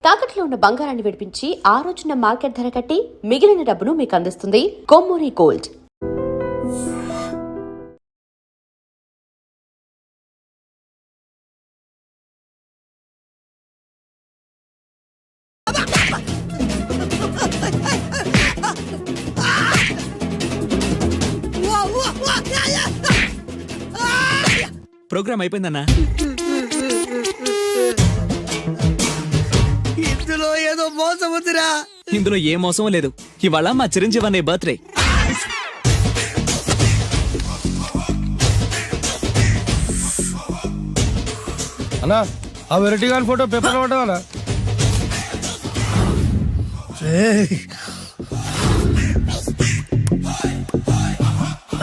తాకట్లో ఉన్న బంగారాన్ని విడిపించి ఆ రోజున మార్కెట్ ధర కట్టి మిగిలిన డబ్బును మీకు అందిస్తుంది కొమ్మూరి గోల్డ్. ప్రోగ్రామ్ అయిపోయిందన్నా. ఇందులో ఏదో మోసం ఉందిరా. ఇందులో ఏ మోసం లేదు. ఇవాళ మా చిరంజీవి అనే బర్త్డే. అన్నా ఆ వెరైటీ గారి ఫోటో పేపర్ పడ్డా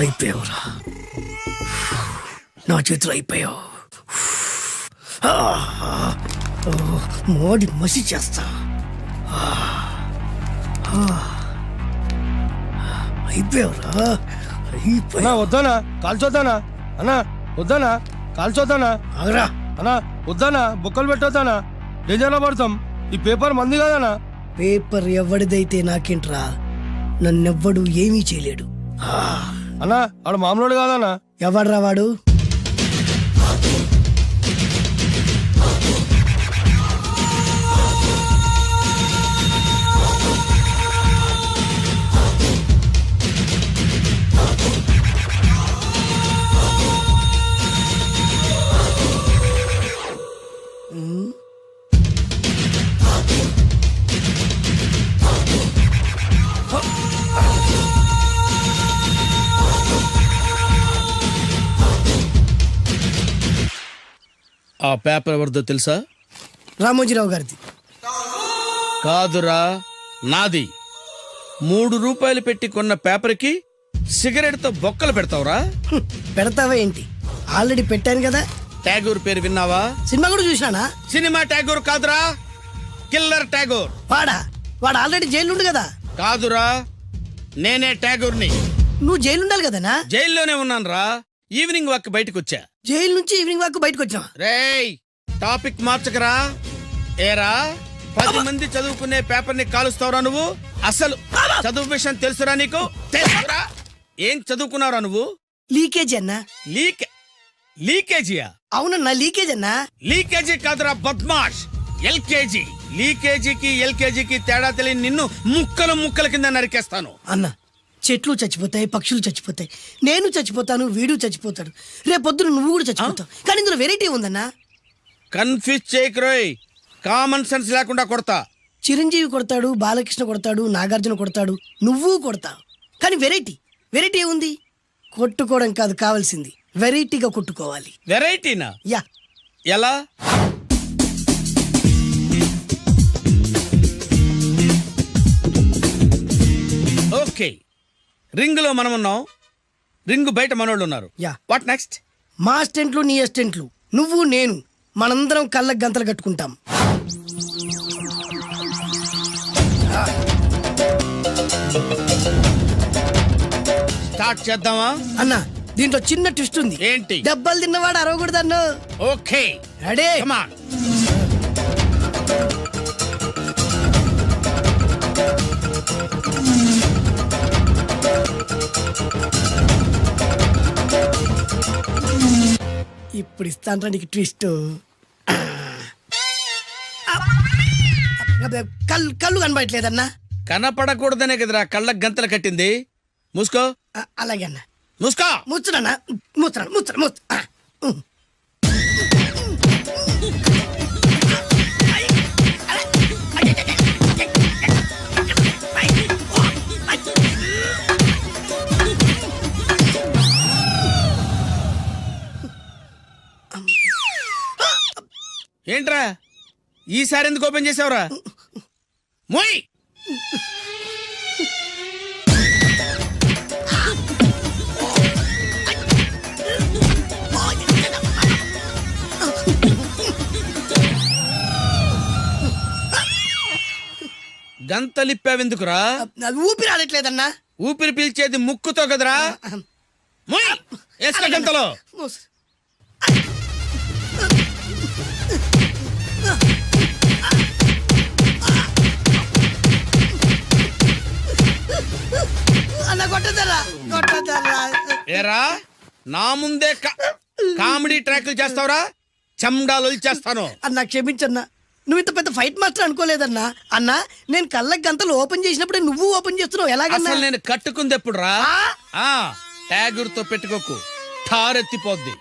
అయిపోయావురా, నా చేతులు అయిపోయావు. మోడి మసి చేస్తా. అయిపోయావురా, అన్నా వద్దానా కాల్చొద్దానా, అన్నా వద్దానా కాల్చొద్దానా, ఆగరా అన్నా వద్దానా బొక్కలు పెట్టొద్దానా, డేంజర్లో పడతాం. ఈ పేపర్ మంది కదనా. పేపర్ ఎవడిదైతే నాకేంట్రా, నన్నెవ్వడు ఏమీ చేయలేడు. అన్నా ఆడు మామూలు కాదనా. ఎవడ్రా వాడు? ఆ పేపర్ ఎవరిదో తెలుసా? రామోజీరావు గారిది. కాదురా, నాది. 3 రూపాయలు పెట్టి కొన్న పేపర్కి సిగరెట్తో బొక్కలు పెడతావురా? పెడతావా ఏంటి? ఆల్రెడీ పెట్టాను కదా. ట్యాగూర్ పేరు విన్నావా? సినిమా కూడా చూసినానా? సినిమా ట్యాగూర్ కాదురా, కిల్లర్ ట్యాగూర్. వాడు ఆల్రెడీ జైలుండు కదా. కాదురా, నేనే ట్యాగూర్ని. నువ్వు జైలుండాలి కదనా? జైల్లోనే ఉన్నాను రా. ఈవినింగ్ వాక్ బయటకు వచ్చా. జైలు నుంచి ఈవినింగ్ వాక్ బయటకు వచ్చినా. రేయ్, టాపిక్ మార్చకరా. ఏరా, 10 మంది చదువుకునే పేపర్ ని కాలుస్తావురా నువ్వు? అసలు చదువు విషయం తెలుసురా నీకు? తెలుసురా? ఏం చదువుకున్నావురా నువ్వు? లీకేజీ అన్నా. లీకేజీయా? అవునన్నా, లీకేజ్ అన్నా. లీకేజీ కాదురా బద్మాష్, ఎల్కేజీ. లీకేజీకి ఎల్కేజీకి తేడా తెలియని నిన్ను ముక్కల కింద నరికేస్తాను. అన్నా, చెట్లు చచ్చిపోతాయి, పక్షులు చచ్చిపోతాయి, నేను చచ్చిపోతాను, వీడు చచ్చిపోతాడు, రేపొద్దున నువ్వు కూడా చచ్చిపోతావు. కానీ ఇందులో వెరైటీ ఉందన్నా. కన్ఫ్యూజ్ చేయకురోయ్, కామన్ సెన్స్ లేకుండా కొడతా. చిరంజీవి కొడతాడు, బాలకృష్ణ కొడతాడు, నాగార్జున కొడతాడు, నువ్వు కొడతావు. కానీ వెరైటీ ఉంది. కొట్టుకోవడం కాదు కావాల్సింది, వెరైటీగా కొట్టుకోవాలి. వెరైటీనా? యా. ఎలా? ఓకే, రింగులో మనం ఉన్నాం, రింగు బయట మనోళ్ళు ఉన్నారు. యా. What next? మా అసిస్టెంట్లు, నీ అసిస్టెంట్లు, నువ్వు నేను, మనందరం కళ్ళకు గంతలు కట్టుకుంటాం. స్టార్ట్ చేద్దామా? అన్నా, దీంట్లో చిన్న ట్విస్ట్ ఉంది. ఏంటి? దెబ్బలు తిన్నవాడు అరవకూడదన్ను. Okay, ready? Come on. ఇప్పుడు ఇస్తాంట్రా నీకు ట్విస్ట్. కళ్ళు కనబడట్లేదన్నా. కనపడకూడదనే కదరా కళ్ళకు గంతలు కట్టింది. మూసుకో. అలాగే అన్న. మూసుకో. ముచ్చుడన్నా, ముచ్చరా. ఏంట్రా ఈసారి ఎందుకు ఓపెన్ చేసావురా? మోయ్. గంతలిప్పావెందుకురా? ఊపిరి ఆడట్లేదన్నా. ఊపిరి పీల్చేది ముక్కుతో కదరా. మోయ్, వేసుకో గంతలో. ఏరా నా ముందే కామెడీ ట్రాక్లు చేస్తావురా, చెమ్డాలు చేస్తాను. అన్నా క్షమించన్నా, నువ్వు ఇంత పెద్ద ఫైట్ మాస్టర్ అనుకోలేదన్నా. అన్నా నేను కళ్ళకి గంతలు ఓపెన్ చేసినప్పుడే నువ్వు ఓపెన్ చేస్తున్నావు, ఎలాగన్నా? అసలు నేను కట్టుకుంది ఎప్పుడు రా? ట్యాగుర్తో పెట్టుకోకు, ఠారెత్తిపోద్ది.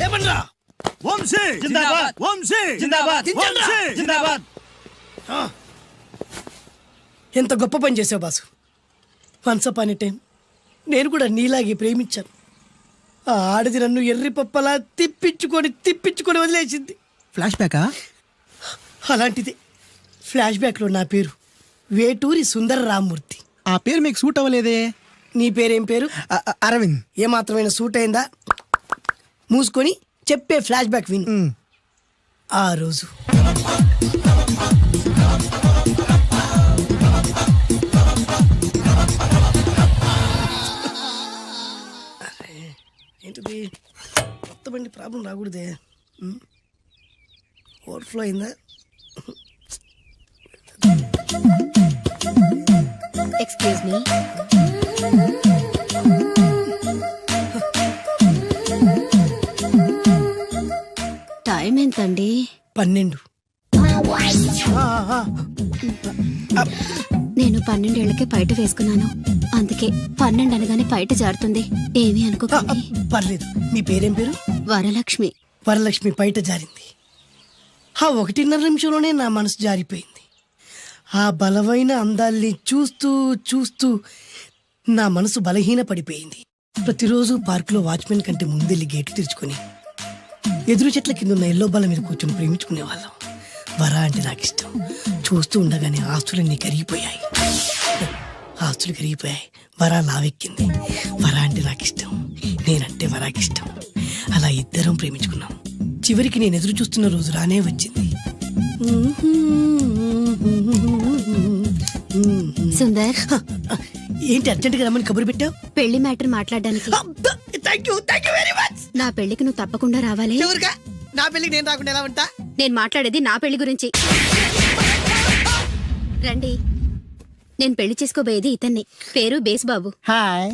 ఏమన్నా వంశీ జిందాబాద్ వంశీ జిందాబాద్ వంశీ జిందాబాద్. ఎంత గొప్ప పని చేసావు boss. Once upon a time నేను కూడా నీలాగే ప్రేమించాను. ఆ ఆడది నన్ను ఎర్రి పప్పలా తిప్పించుకొని వదిలేసింది. ఫ్లాష్ బ్యాకా? అలాంటిది ఫ్లాష్ బ్యాక్లో నా పేరు వేటూరి సుందర రామ్మూర్తి. ఆ పేరు మీకు సూట్ అవ్వలేదే. నీ పేరేం పేరు? అరవింద్. ఏమాత్రమైన సూట్ అయిందా? మూసుకొని చెప్పే ఫ్లాష్ బ్యాక్ విను. ఆ రోజు ఏంటిది కొత్త బండి ప్రాబ్లం రాకూడదే. ఓవర్ఫ్లో అయిందా? ఎక్స్క్యూజ్ మీ, టైం ఎంతండి? 12. నేను 12 ఏళ్లకే పైట వేసుకున్నాను, అందుకే 12 అనగానే పైట జారుతుంది. ఏమీ అనుకోకండి. పర్లేదు. మీ పేరేం పేరు? వరలక్ష్మి. వరలక్ష్మి పైట జారింది. ఆ 1.5 నిమిషంలోనే నా మనసు జారిపోయింది. ఆ బలమైన అందాల్ని చూస్తూ చూస్తూ నా మనసు బలహీన పడిపోయింది. ప్రతిరోజు పార్కులో వాచ్మెన్ కంటే ముందెళ్ళి గేటు తెరుచుకొని ఎదురు చెట్ల కింద ఉన్న ఎల్లో బాల మీద కూర్చొని ప్రేమించుకునే వాళ్ళం. వర అంటే నాకు ఇష్టం. చూస్తూ ఉండగానే ఆస్తులన్నీ కరిగిపోయాయి. ఆస్తులు కరిగిపోయాయి, వర లావెక్కింది. వర అంటే నాకు ఇష్టం, నేనంటే వరాకి ఇష్టం. అలా ఇద్దరం ప్రేమించుకున్నాం. చివరికి నేను ఎదురు చూస్తున్న రోజు రానే వచ్చింది. సుందర్, ఏంటి అర్జెంట్గా రమ్మని కబురు పెట్టావు? పెళ్లి మ్యాటర్ మాట్లాడడానికి. Thank you very much. నా పెళ్లికి నువ్వు తప్పకుండా రావాలి. చివరిగా నా పెళ్లికి నేను రాకుండా ఎలా ఉంటా? నేను మాట్లాడేది నా పెళ్లి గురించి. రండి, నేను పెళ్లి చేసుకోబోయేది ఇతన్ని. పేరు బేస్బాబు. హాయ్.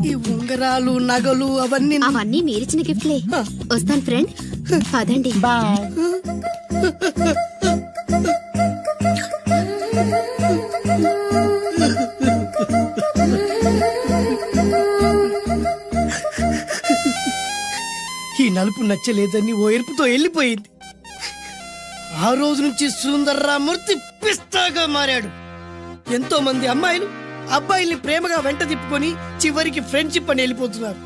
ఈ ఉంగరాలు నగలు అవన్నీ అవన్నీ మీరిచ్చిన గిఫ్ట్లే. వస్తాను ఫ్రెండ్, పదండి. బాయ్. ఈ నలుపు నచ్చలేదని ఓ ఎరుపుతో వెళ్ళిపోయింది. ఆ రోజు నుంచి సుందర్రామూర్తి పిస్తాగా మారాడు. ఎంతో మంది అమ్మాయిలు అబ్బాయిల్ని ప్రేమగా వెంట తిప్పుకొని చివరికి ఫ్రెండ్షిప్ అని వెళ్ళిపోతున్నారు.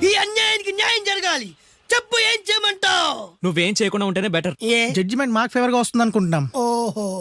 ఈ అన్యాయానికి న్యాయం జరగాలి. చెప్పు, ఏం చేయమంటావు? నువ్వేం చేయకుండా ఉంటేనే బెటర్. ఏ జడ్జిమెంట్ మాకు ఫేవర్ గా వస్తుంది అనుకుంటున్నాం. ఓహో